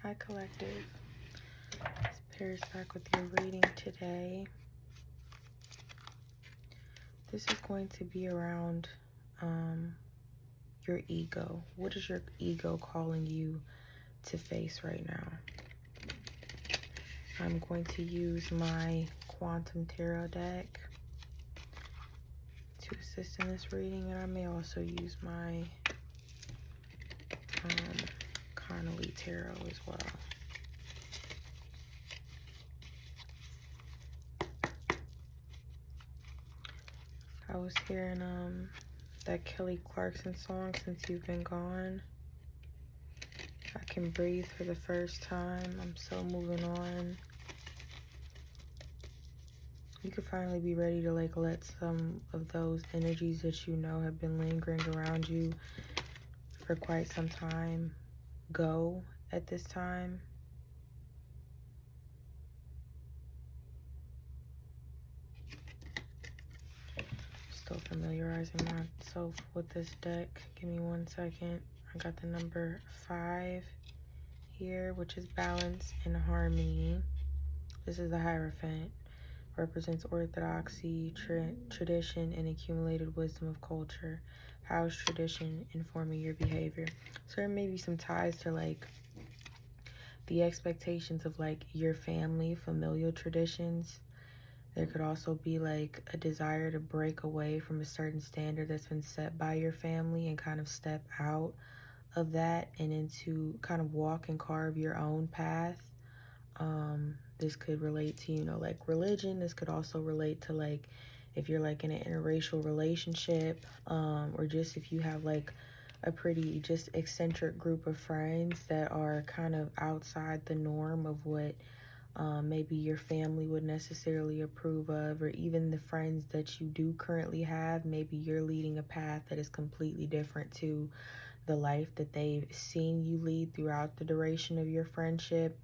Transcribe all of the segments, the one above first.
Hi, Collective. It's Paris back with your reading today. This is going to be around your ego. What is your ego calling you to face right now? I'm going to use my Quantum Tarot deck to assist in this reading, and I may also use my Connolly Tarot as well. I was hearing that Kelly Clarkson song, Since You've Been Gone. I can breathe for the first time. I'm so moving on. You could finally be ready to let some of those energies that you know have been lingering around you for quite some time go at this time. Still familiarizing myself with this deck. Give me 1 second. I got the number 5 here, which is balance and harmony. This is the Hierophant. Represents orthodoxy, tradition, and accumulated wisdom of culture. How is tradition informing your behavior? So there may be some ties to the expectations of your family, familial traditions. There could also be a desire to break away from a certain standard that's been set by your family and kind of step out of that and into kind of walk and carve your own path. This could relate to, religion. This could also relate to, if you're, in an interracial relationship, or just if you have, a pretty just eccentric group of friends that are kind of outside the norm of what maybe your family would necessarily approve of, or even the friends that you do currently have. Maybe you're leading a path that is completely different to the life that they've seen you lead throughout the duration of your friendship.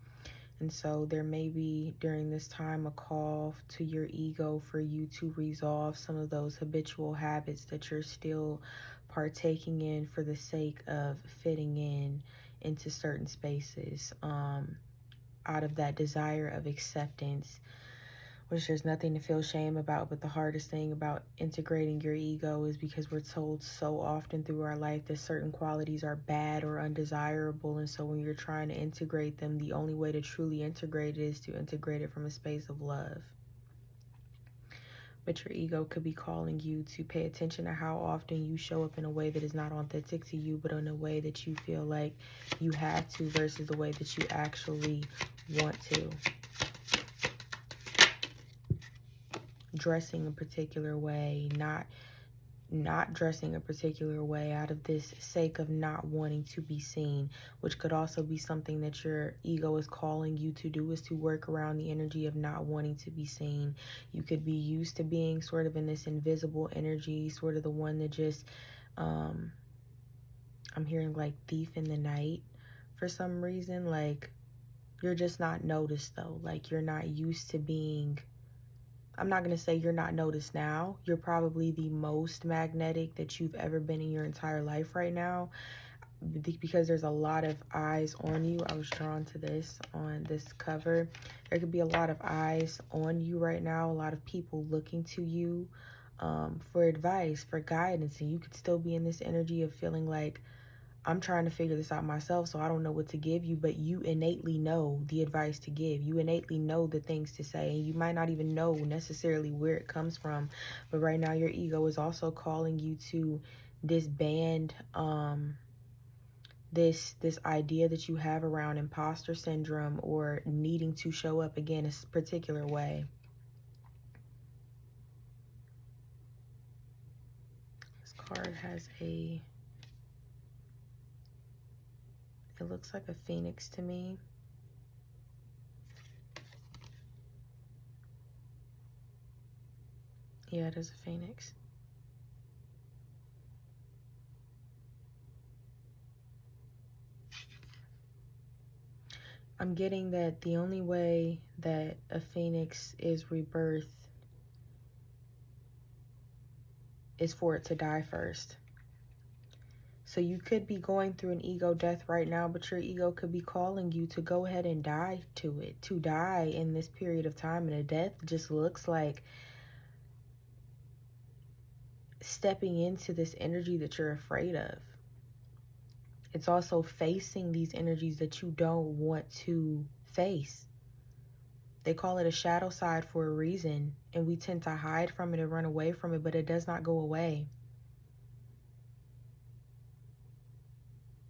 And so there may be during this time a call to your ego for you to resolve some of those habitual habits that you're still partaking in for the sake of fitting in into certain spaces, out of that desire of acceptance, which there's nothing to feel shame about. But the hardest thing about integrating your ego is because we're told so often through our life that certain qualities are bad or undesirable. And so when you're trying to integrate them, the only way to truly integrate it is to integrate it from a space of love. But your ego could be calling you to pay attention to how often you show up in a way that is not authentic to you, but in a way that you feel like you have to versus the way that you actually want to. Dressing a particular way, not dressing a particular way out of this sake of not wanting to be seen, which could also be something that your ego is calling you to do, is to work around the energy of not wanting to be seen. You could be used to being sort of in this invisible energy, sort of the one that just, I'm hearing thief in the night for some reason. You're just not noticed though. You're not used to being, I'm not going to say you're not noticed now. You're probably the most magnetic that you've ever been in your entire life right now, because there's a lot of eyes on you. I was drawn to this on this cover. There could be a lot of eyes on you right now, a lot of people looking to you for advice, for guidance, and you could still be in this energy of feeling like, I'm trying to figure this out myself, so I don't know what to give you, but you innately know the advice to give. You innately know the things to say, and you might not even know necessarily where it comes from. But right now, your ego is also calling you to disband this idea that you have around imposter syndrome or needing to show up again a particular way. This card has it looks like a phoenix to me. Yeah, it is a phoenix. I'm getting that the only way that a phoenix is rebirth is for it to die first. So you could be going through an ego death right now, but your ego could be calling you to go ahead and die to it, to die in this period of time. And a death just looks like stepping into this energy that you're afraid of. It's also facing these energies that you don't want to face. They call it a shadow side for a reason, and we tend to hide from it and run away from it, but it does not go away.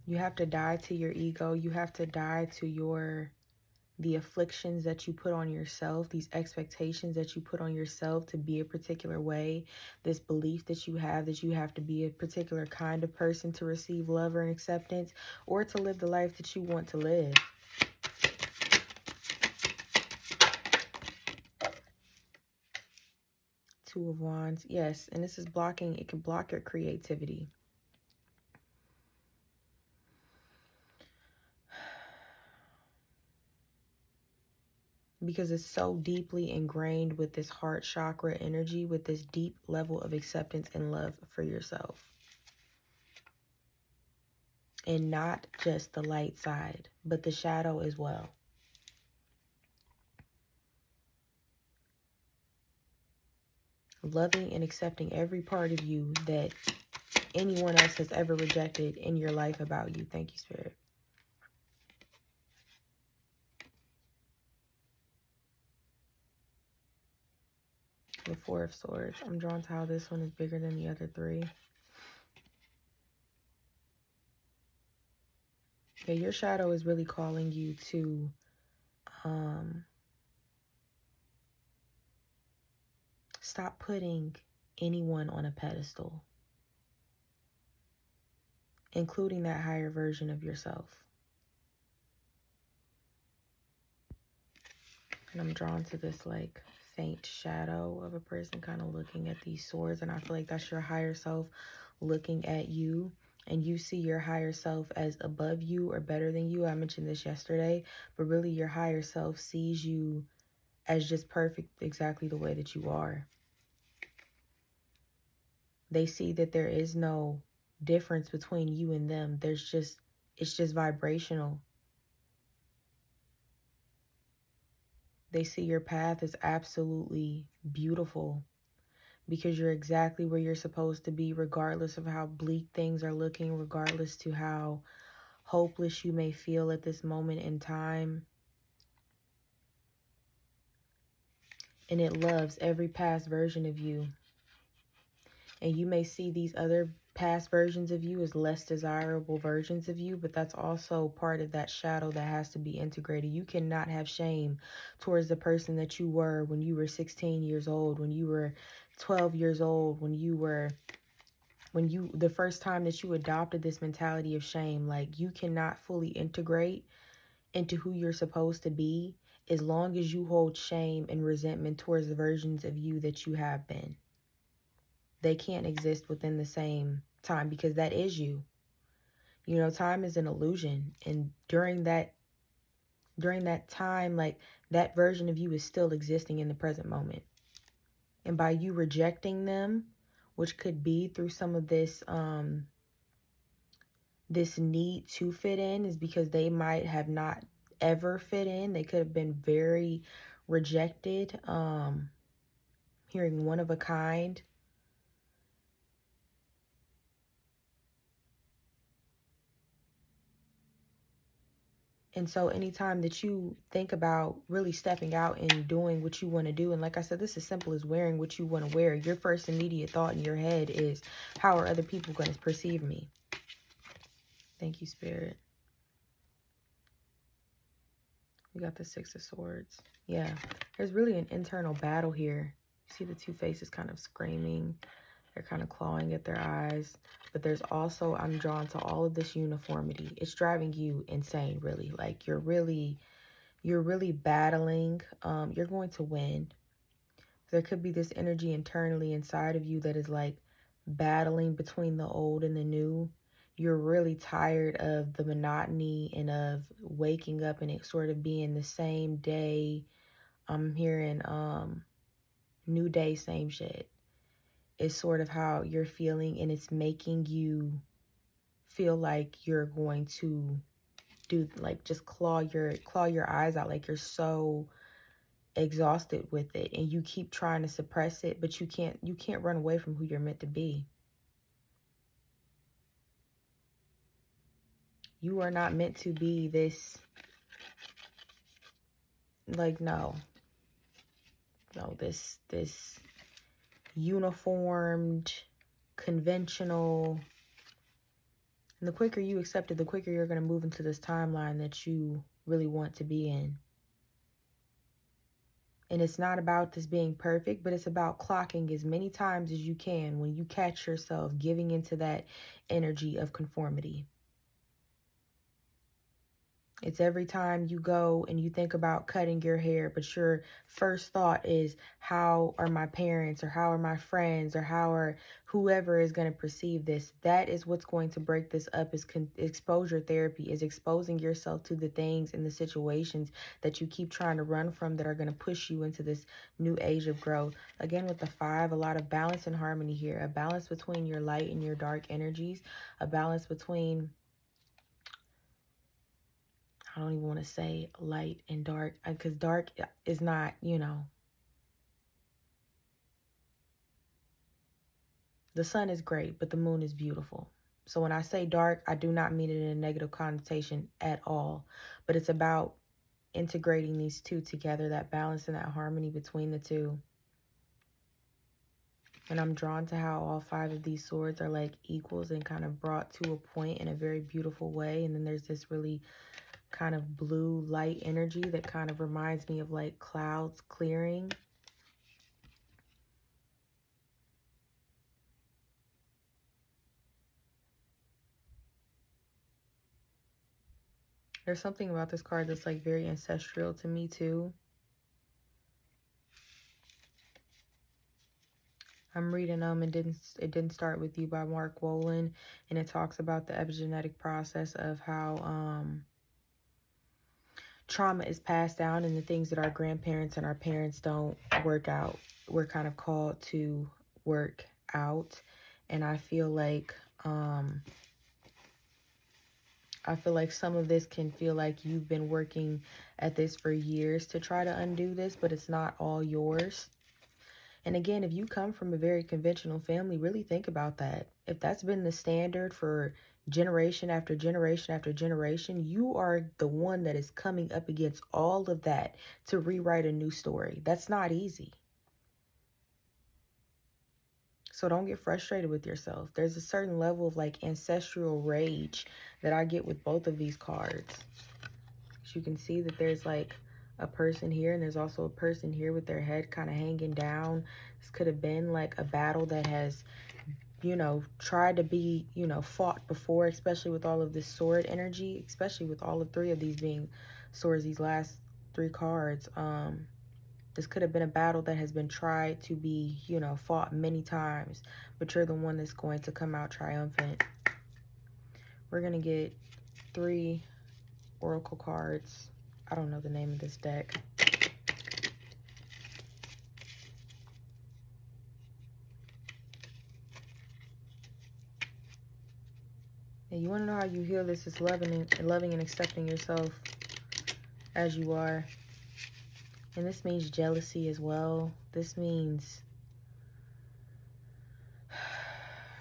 You have to die to your ego. You have to die to the afflictions that you put on yourself, these expectations that you put on yourself to be a particular way, this belief that you have to be a particular kind of person to receive love and acceptance, or to live the life that you want to live. Two of Wands, yes, and this is blocking, it can block your creativity. Because it's so deeply ingrained with this heart chakra energy, with this deep level of acceptance and love for yourself. And not just the light side, but the shadow as well. Loving and accepting every part of you that anyone else has ever rejected in your life about you. Thank you, Spirit. The Four of Swords. I'm drawn to how this one is bigger than the other three. Yeah, your shadow is really calling you to stop putting anyone on a pedestal, including that higher version of yourself. And I'm drawn to this like faint shadow of a person kind of looking at these swords, and I feel like that's your higher self looking at you, and you see your higher self as above you or better than you. I mentioned this yesterday, but really your higher self sees you as just perfect, exactly the way that you are. They see that there is no difference between you and them. It's just vibrational. They see your path as absolutely beautiful because you're exactly where you're supposed to be, regardless of how bleak things are looking, regardless to how hopeless you may feel at this moment in time. And it loves every past version of you. And you may see these other past versions of you as less desirable versions of you, but that's also part of that shadow that has to be integrated. You cannot have shame towards the person that you were when you were 16 years old, when you were 12 years old, the first time that you adopted this mentality of shame. Like, you cannot fully integrate into who you're supposed to be as long as you hold shame and resentment towards the versions of you that you have been. They can't exist within the same time because that is you. You know, time is an illusion. And during that time, like, that version of you is still existing in the present moment. And by you rejecting them, which could be through some of this this need to fit in, is because they might have not ever fit in. They could have been very rejected, hearing one of a kind. And so anytime that you think about really stepping out and doing what you want to do, and like I said, this is simple as wearing what you want to wear. Your first immediate thought in your head is, how are other people going to perceive me? Thank you, Spirit. We got the Six of Swords. Yeah, there's really an internal battle here. See the two faces kind of screaming. They're kind of clawing at their eyes. But there's also, I'm drawn to all of this uniformity. It's driving you insane, really. Like, you're really battling. You're going to win. There could be this energy internally inside of you that is like battling between the old and the new. You're really tired of the monotony and of waking up and it sort of being the same day. I'm hearing new day, same shit. Is sort of how you're feeling, and it's making you feel like you're going to do, like, just claw your eyes out, like you're so exhausted with it, and you keep trying to suppress it, but you can't run away from who you're meant to be. You are not meant to be this, like, no, this uniformed, conventional. And the quicker you accept it, the quicker you're going to move into this timeline that you really want to be in. And it's not about this being perfect, but it's about clocking as many times as you can when you catch yourself giving into that energy of conformity. It's every time you go and you think about cutting your hair, but your first thought is, how are my parents, or how are my friends, or how are whoever is going to perceive this? That is what's going to break this up, is exposure therapy, is exposing yourself to the things and the situations that you keep trying to run from, that are going to push you into this new age of growth. Again, with the 5, a lot of balance and harmony here, a balance between your light and your dark energies, a balance between, I don't even want to say light and dark, because dark is not, the sun is great, but the moon is beautiful. So when I say dark, I do not mean it in a negative connotation at all, but it's about integrating these two together, that balance and that harmony between the two. And I'm drawn to how all 5 of these swords are like equals and kind of brought to a point in a very beautiful way. And then there's this really kind of blue light energy that kind of reminds me of like clouds clearing. There's something about this card that's like very ancestral to me too. I'm reading it didn't start with you by Mark Wolin, and it talks about the epigenetic process of how trauma is passed down, and the things that our grandparents and our parents don't work out, we're kind of called to work out. And I feel like some of this can feel like you've been working at this for years to try to undo this, but it's not all yours. And again, if you come from a very conventional family, really think about that. If that's been the standard for generation after generation after generation, you are the one that is coming up against all of that to rewrite a new story. That's not easy. So don't get frustrated with yourself. There's a certain level of like ancestral rage that I get with both of these cards. As you can see that there's like a person here, and there's also a person here with their head kind of hanging down. This could have been like a battle that has, tried to be, fought before, especially with all of this sword energy, especially with all of 3 of these being swords, these last 3 cards. This could have been a battle that has been tried to be, fought many times, but you're the one that's going to come out triumphant. We're going to get 3 oracle cards. I don't know the name of this deck. And you want to know how you heal this? Is loving and accepting yourself as you are. And this means jealousy as well. This means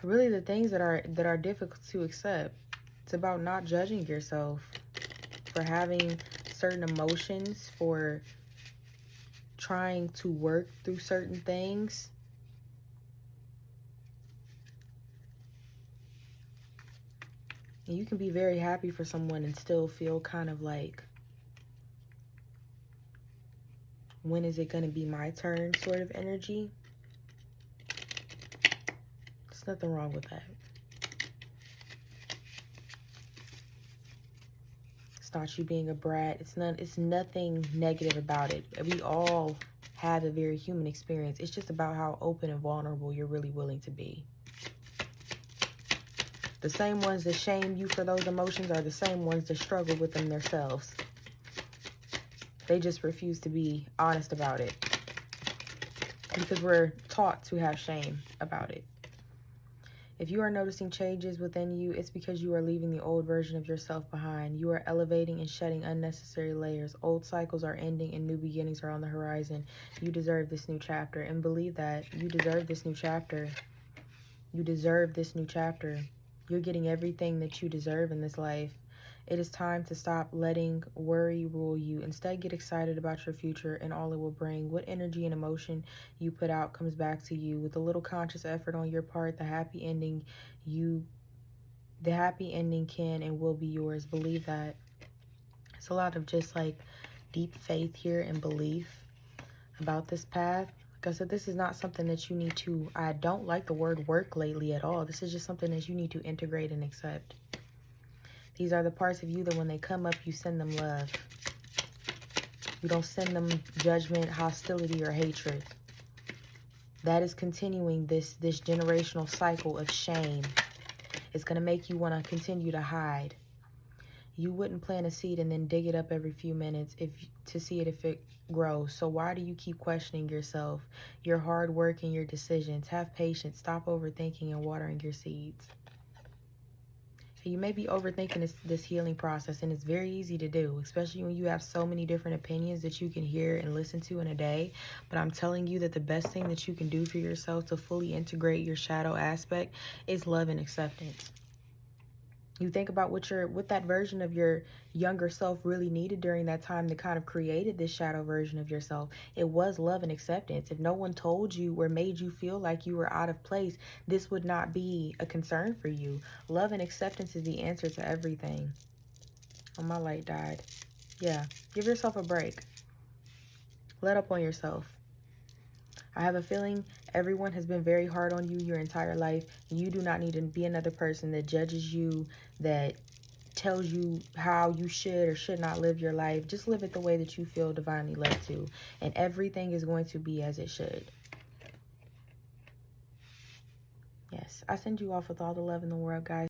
really the things that are difficult to accept. It's about not judging yourself for having certain emotions, for trying to work through certain things. And you can be very happy for someone and still feel kind of like, when is it going to be my turn sort of energy. There's nothing wrong with that. It's not you being a brat. It's nothing negative about it. We all have a very human experience. It's just about how open and vulnerable you're really willing to be. The same ones that shame you for those emotions are the same ones that struggle with them themselves. They just refuse to be honest about it, because we're taught to have shame about it. If you are noticing changes within you, it's because you are leaving the old version of yourself behind. You are elevating and shedding unnecessary layers. Old cycles are ending and new beginnings are on the horizon. You deserve this new chapter, and believe that. You deserve this new chapter. You deserve this new chapter. You're getting everything that you deserve in this life. It is time to stop letting worry rule you. Instead, get excited about your future and all it will bring. What energy and emotion you put out comes back to you. With a little conscious effort on your part, the happy ending can and will be yours. Believe that. It's a lot of just like deep faith here and belief about this path. Like I said, this is not something that you need to, I don't like the word work lately at all. This is just something that you need to integrate and accept. These are the parts of you that when they come up, you send them love. You don't send them judgment, hostility, or hatred. That is continuing this generational cycle of shame. It's going to make you want to continue to hide. You wouldn't plant a seed and then dig it up every few minutes to see if it grows. So why do you keep questioning yourself, your hard work, and your decisions? Have patience. Stop overthinking and watering your seeds. You may be overthinking this healing process, and it's very easy to do, especially when you have so many different opinions that you can hear and listen to in a day. But I'm telling you that the best thing that you can do for yourself to fully integrate your shadow aspect is love and acceptance. You think about what that version of your younger self really needed during that time that kind of created this shadow version of yourself. It was love and acceptance. If no one told you or made you feel like you were out of place, this would not be a concern for you. Love and acceptance is the answer to everything. Oh, my light died. Yeah, give yourself a break. Let up on yourself. I have a feeling everyone has been very hard on you your entire life. You do not need to be another person that judges you, that tells you how you should or should not live your life. Just live it the way that you feel divinely led to. And everything is going to be as it should. Yes, I send you off with all the love in the world, guys.